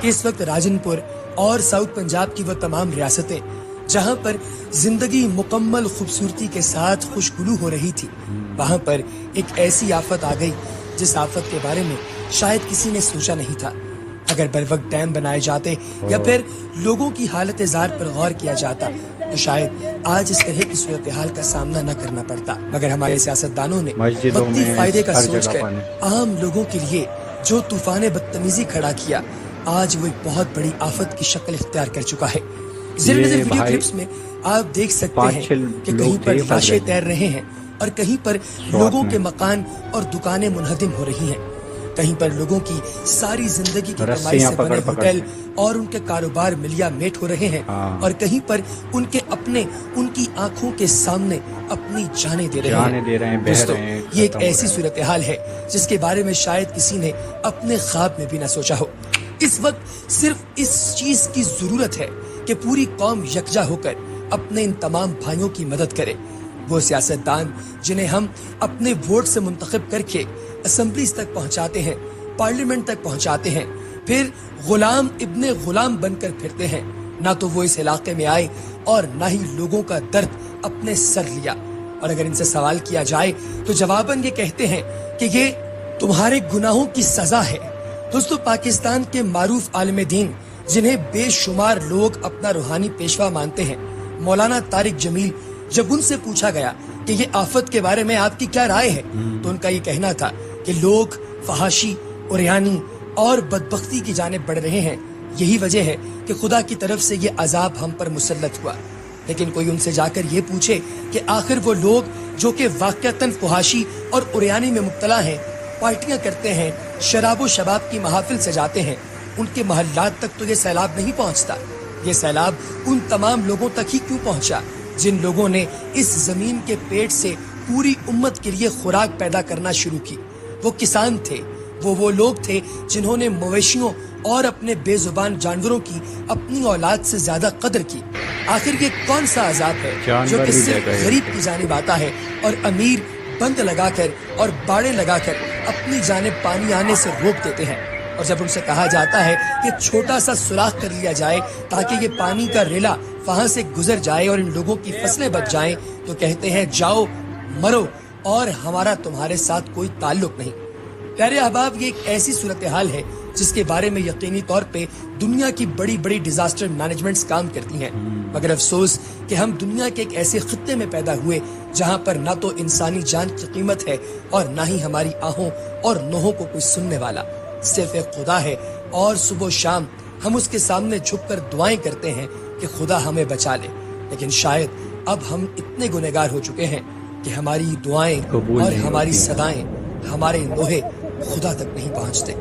کہ इस वक्त राजनपुर और साउथ पंजाब की वो तमाम रियासतें जहां पर जिंदगी मुकम्मल खूबसूरती के साथ खुशगुलू हो रही थी, वहां पर एक ऐसी आफत आ गई जिस आफत के बारे में शायद किसी ने सोचा नहीं था। अगर बर वक्त डैम बनाए जाते या फिर लोगों की हालत जार पर गौर किया जाता तो शायद आज इस तरह की सूरत हाल का सामना न करना पड़ता। मगर हमारे सियासतदानों ने वक्ती फायदे का सोचकर आम लोगों के लिए जो तूफान बदतमीजी खड़ा किया, आज वो एक बहुत बड़ी आफत की शक्ल इख्तियार कर चुका है। ज़ेर नज़र वीडियो क्लिप्स में आप देख सकते हैं कि कहीं पर लाशें तैर रहे हैं और कहीं पर लोगों के मकान और दुकानें मुनहदिम हो रही हैं। कहीं पर लोगों की सारी जिंदगी की कमाई से बने होटल और उनके कारोबार मिलिया मेट हो रहे हैं और कहीं पर उनके अपने उनकी आंखों के सामने अपनी जानें दे रहे हैं। दोस्तों, ये एक ऐसी सूरत हाल है जिसके बारे में शायद किसी ने अपने ख्वाब में भी न सोचा हो। इस वक्त सिर्फ इस चीज की जरूरत है कि पूरी कौम यकजा होकर अपने इन तमाम भाइयों की मदद करे। वो सियासतदान जिन्हें हम अपने वोट से मुंतखब करके असेंबलीज तक पहुंचाते हैं, पार्लियामेंट तक पहुंचाते हैं, फिर गुलाम इब्ने गुलाम बनकर फिरते हैं, ना तो वो इस इलाके में आए और ना ही लोगों का दर्द अपने सर लिया। और अगर इनसे सवाल किया जाए तो जवाबन ये कहते हैं कि ये तुम्हारे गुनाहों की सजा है। दोस्तों, पाकिस्तान के मारूफ आलिम दीन जिन्हें बेशुमार लोग अपना रूहानी पेशवा मानते हैं, मौलाना तारिक जमील, जब उनसे पूछा गया कि ये आफत के बारे में आपकी क्या राय है, तो उनका ये कहना था कि लोग फहाशी, उरियानी और बदबख्ती की जानिब बढ़ रहे हैं। यही वजह है कि खुदा की तरफ से ये अजाब हम पर मुसल्लत हुआ। लेकिन कोई उनसे जाकर ये पूछे कि आखिर वो लोग जो कि वाक़तन फहाशी और उरियानी में मुब्तला हैं, पार्टियां करते हैं, शराब व शबाब की महफिल सजाते हैं, उनके महल्लात तक तो ये सैलाब नहीं पहुंचता। ये सैलाब उन तमाम लोगों तक ही क्यों पहुंचा जिन लोगों ने इस जमीन के पेट से पूरी उम्मत के लिए खुराक पैदा करना शुरू की। वो किसान थे, वो लोग थे जिन्होंने मवेशियों और अपने बेजुबान जानवरों की अपनी औलाद से ज्यादा कदर की। आखिर ये कौन सा अजाब है जो कि सिर्फ गरीब की जानिब आता है और अमीर बंद लगाकर और बाड़े लगाकर अपनी जानिब पानी आने से रोक देते हैं। और जब उनसे कहा जाता है कि छोटा सा सुराख कर लिया जाए ताकि ये पानी का रेला वहां से गुजर जाए और इन लोगों की फसलें बच जाएं, तो कहते हैं जाओ मरो और हमारा तुम्हारे साथ कोई ताल्लुक नहीं। प्यारे अहबाब, ये एक ऐसी सूरत हाल है जिसके बारे में यकीनी तौर पे दुनिया की बड़ी बड़ी डिजास्टर मैनेजमेंट्स काम करती हैं। मगर अफसोस कि हम दुनिया के एक ऐसे खित्ते में पैदा हुए जहां पर ना तो इंसानी जान की कीमत है और ना ही हमारी आहों और नोहों को कोई सुनने वाला। सिर्फ एक खुदा है और सुबह शाम हम उसके सामने झुककर दुआएं करते हैं कि खुदा हमें बचा ले। लेकिन शायद अब हम इतने गुनहगार हो चुके हैं कि हमारी दुआएं और हमारी सदाएं, हमारे नोहे खुदा तक नहीं पहुंचते।